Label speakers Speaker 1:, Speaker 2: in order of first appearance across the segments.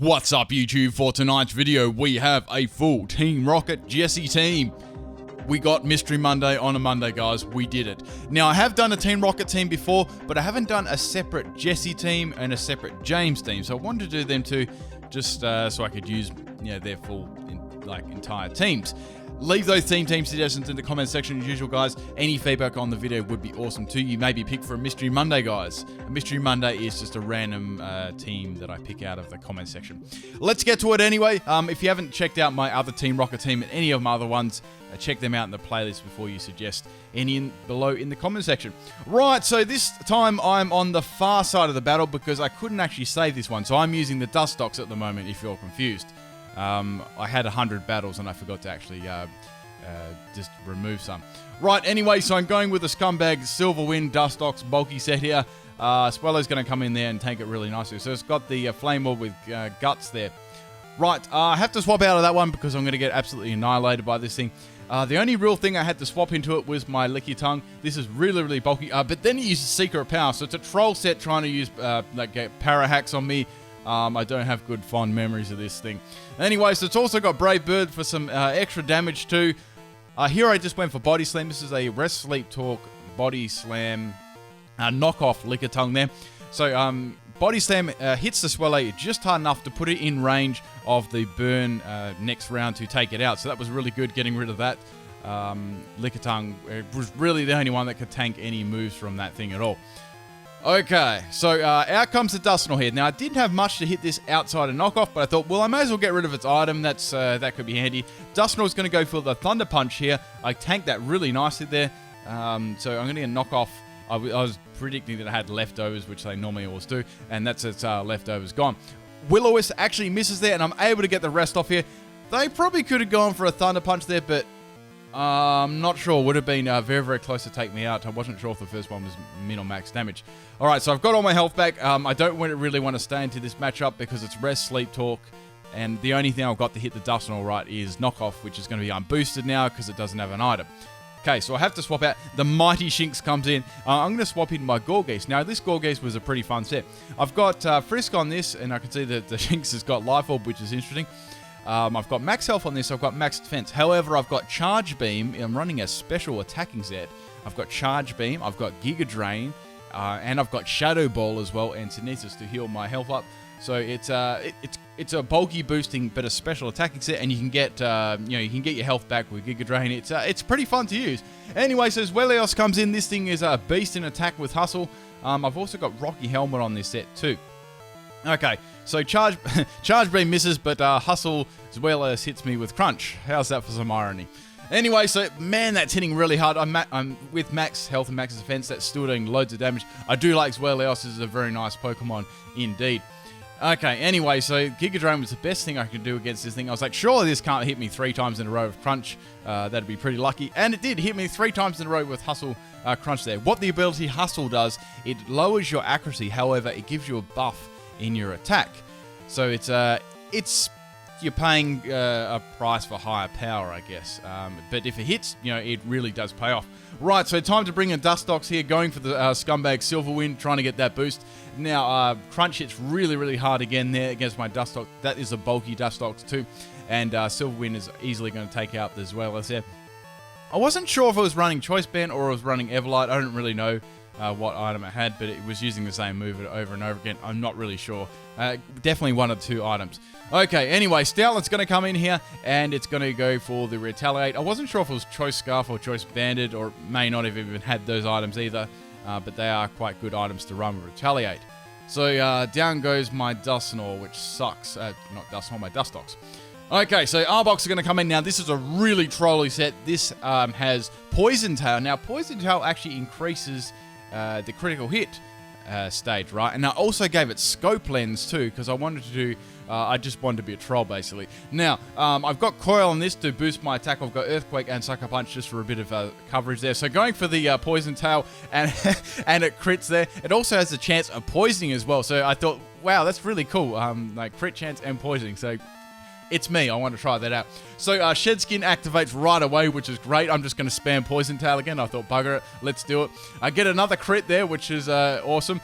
Speaker 1: What's up YouTube? For tonight's video we have a full Team Rocket Jessie team. We got Mystery Monday on a Monday, guys. We did it. Now I have done a Team Rocket team before, but I haven't done a separate Jessie team and a separate James team. So I wanted to do them too, just so I could use their full entire teams. Leave those team suggestions in the comment section as usual, guys. Any feedback on the video would be awesome too. You may be picked for a Mystery Monday, guys. A Mystery Monday is just a random team that I pick out of the comment section. Let's get to it anyway. If you haven't checked out my other Team Rocket team and any of my other ones, check them out in the playlist before you suggest any below in the comment section. Right, so this time I'm on the far side of the battle because I couldn't actually save this one. So I'm using the dust stocks at the moment, if you're confused. I had 100 battles and I forgot to actually just remove some. Right, anyway, so I'm going with the Scumbag Silver Wind Dust Stocks bulky set here. Swallow's going to come in there and tank it really nicely. So it's got the Flame Orb with Guts there. Right, I have to swap out of that one because I'm going to get absolutely annihilated by this thing. The only real thing I had to swap into it was my Licky Tongue. This is really, really bulky, but then it uses Secret Power. So it's a troll set trying to use get para hacks on me. I don't have good fond memories of this thing. Anyway, so it's also got Brave Bird for some extra damage too. Here I just went for Body Slam. This is a Rest Sleep Talk Body Slam knockoff Licker Tongue there. So Body Slam hits the Swellow just hard enough to put it in range of the burn next round to take it out. So that was really good getting rid of that. Licker Tongue was really the only one that could tank any moves from that thing at all. Okay, so out comes the Dusknoir here. Now, I didn't have much to hit this outside of knockoff, but I thought, well, I may as well get rid of its item. That could be handy. Dusknoir's going to go for the Thunder Punch here. I tanked that really nicely there. So I'm going to get knockoff. I was predicting that I had leftovers, which they normally always do, and that's its leftovers gone. Will-O-Wisp actually misses there, and I'm able to get the rest off here. They probably could have gone for a Thunder Punch there, but I'm not sure. Would have been very, very close to take me out. I wasn't sure if the first one was min or max damage. Alright, so I've got all my health back. I don't really want to stay into this matchup because it's Rest, Sleep, Talk. And the only thing I've got to hit the Dusknoir right is Knockoff, which is going to be unboosted now because it doesn't have an item. Okay, so I have to swap out. The Mighty Shinx comes in. I'm going to swap in my Gorgeist. Now, this Gorgeist was a pretty fun set. I've got Frisk on this, and I can see that the Shinx has got Life Orb, which is interesting. I've got max health on this, I've got max defense. However, I've got Charge Beam. I'm running a special attacking set. I've got Charge Beam, I've got Giga Drain, and I've got Shadow Ball as well, and Kinesis to heal my health up. So it's a bulky boosting, but a special attacking set, and you can get you can get your health back with Giga Drain. It's pretty fun to use. Anyway, so as Weleos comes in, this thing is a beast in attack with Hustle. I've also got Rocky Helmet on this set too. Okay, so Charge Beam misses, but Hustle as well as hits me with Crunch. How's that for some irony? Anyway, so man, that's hitting really hard. I'm with max health and max defense. That's still doing loads of damage. I do like Zweilous. This is a very nice Pokemon indeed. Okay, anyway, so Giga Drain was the best thing I could do against this thing. I was like, surely this can't hit me 3 times in a row with Crunch. That'd be pretty lucky. And it did hit me 3 times in a row with Hustle Crunch there. What the ability Hustle does, it lowers your accuracy. However, it gives you a buff in your attack. So it's you're paying a price for higher power, I guess. But if it hits, it really does pay off. Right, so time to bring in Dustox here, going for the Scumbag Silverwind, trying to get that boost. Now, Crunch hits really, really hard again there against my Dustox. That is a bulky Dustox too. And Silverwind is easily going to take out as well as there. I wasn't sure if it was running Choice Band or it was running Everlight. I don't really know what item it had, but it was using the same move over and over again. I'm not really sure. Definitely one of 2 items. Okay, anyway, Stoutland's going to come in here, and it's going to go for the Retaliate. I wasn't sure if it was Choice Scarf or Choice Banded, or may not have even had those items either, but they are quite good items to run with Retaliate. So down goes my Dusknoir, which sucks. Not Dusknoir, my Dustox. Okay, so Arbok's are going to come in now. This is a really trolly set. This has Poison Tail. Now, Poison Tail actually increases the critical hit stage, right? And I also gave it Scope Lens too, because I wanted to do, I just wanted to be a troll basically. Now, I've got Coil on this to boost my attack. I've got Earthquake and Sucker Punch just for a bit of coverage there. So going for the Poison Tail, and and it crits there. It also has a chance of poisoning as well. So I thought, wow, that's really cool. Like crit chance and poisoning. So it's me. I want to try that out. So Shed Skin activates right away, which is great. I'm just going to spam Poison Tail again. I thought, bugger it, let's do it. I get another crit there, which is awesome.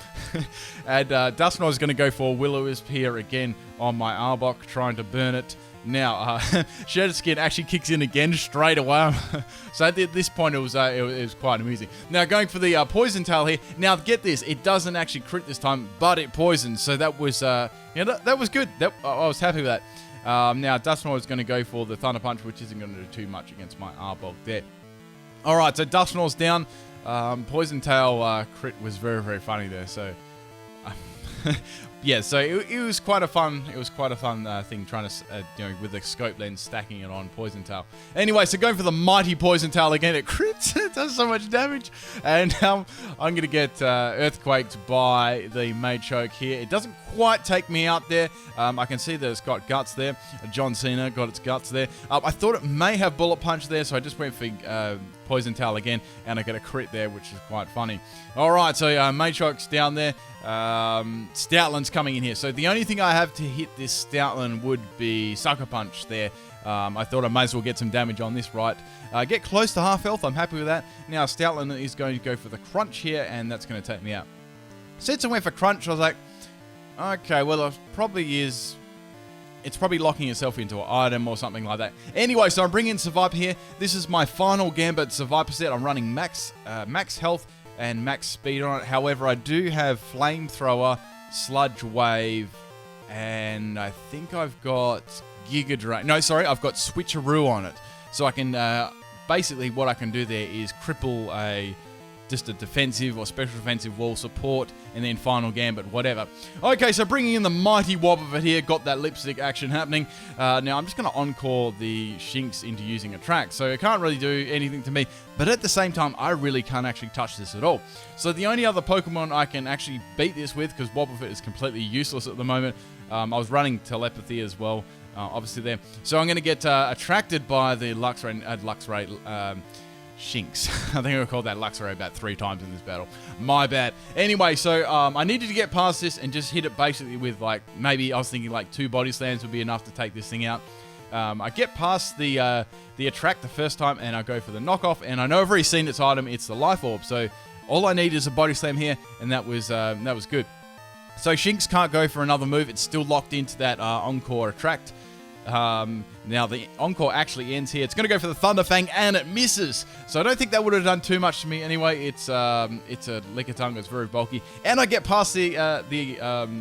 Speaker 1: And Dusknoir is going to go for Will-O-Wisp here again on my Arbok, trying to burn it. Now, Shed Skin actually kicks in again straight away. So at this point, it was quite amusing. Now, going for the Poison Tail here. Now, get this. It doesn't actually crit this time, but it poisons. So that was, that was good. I was happy with that. Now, Dusknoir is going to go for the Thunder Punch, which isn't going to do too much against my Arbok there. All right, so Dusknoir's down. Poison Tail crit was very, very funny there. So, yeah, so it was quite a fun. It was quite a fun thing trying to, with the scope lens stacking it on Poison Tail. Anyway, so going for the mighty Poison Tail again. It crits. It does so much damage, and I'm going to get earthquaked by the Machoke here. It doesn't quite take me out there. I can see that it's got guts there. John Cena got its guts there. I thought it may have Bullet Punch there, so I just went for Poison Tail again, and I get a crit there, which is quite funny. All right, so Machoke's down there. Stoutland's coming in here. So the only thing I have to hit this Stoutland would be Sucker Punch there. I thought I might as well get some damage on this, right? Get close to half health. I'm happy with that. Now Stoutland is going to go for the Crunch here, and that's going to take me out. Since I went for Crunch, I was like, okay, well, it probably is... It's probably locking itself into an item or something like that. Anyway, so I'm bringing in Survivor here. This is my final Gambit Survivor set. I'm running max health and max speed on it. However, I do have Flamethrower, Sludge Wave, and I think I've got Giga Drain. No, sorry, I've got Switcheroo on it. So I can, basically what I can do there is cripple just a defensive or special defensive wall support, and then final Gambit, whatever. Okay, so bringing in the mighty Wobbuffet here, got that lipstick action happening. Now I'm just going to encore the Shinx into using Attract, so it can't really do anything to me, but at the same time, I really can't actually touch this at all. So the only other Pokemon I can actually beat this with, because Wobbuffet is completely useless at the moment, I was running Telepathy as well, obviously there. So I'm going to get attracted by the Luxray Shinx. I think I called that Luxray about 3 times in this battle. My bad. Anyway, so I needed to get past this and just hit it basically with, like, maybe I was thinking like 2 body slams would be enough to take this thing out. I get past the Attract the first time, and I go for the knockoff, and I know I've already seen its item. It's the Life Orb. So all I need is a body slam here, and that was good. So Shinx can't go for another move. It's still locked into that Encore Attract. Now the Encore actually ends here. It's going to go for the Thunder Fang, and it misses. So I don't think that would have done too much to me anyway. It's a Lickitung. It's very bulky, and I get past the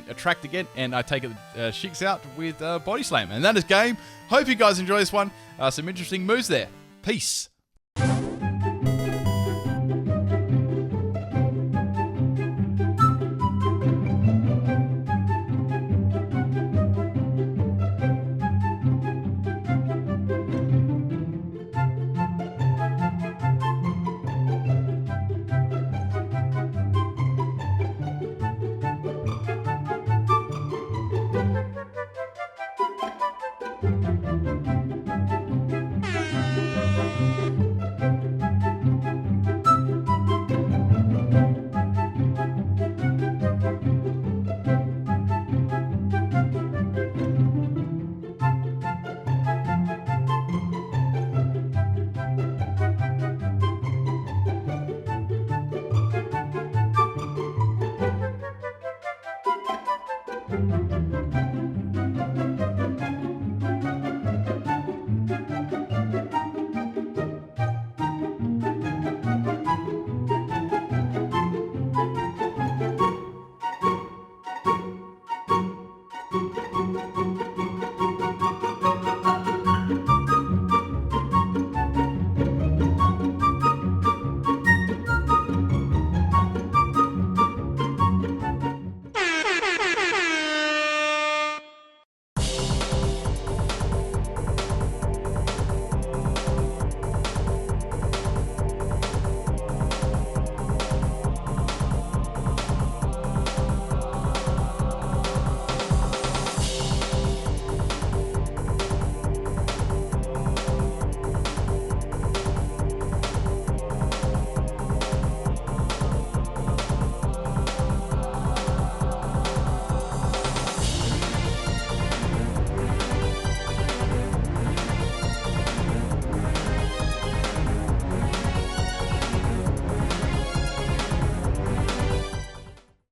Speaker 1: Attract again, and I take Shinx out with Body Slam, and that is game. Hope you guys enjoy this one. Some interesting moves there. Peace.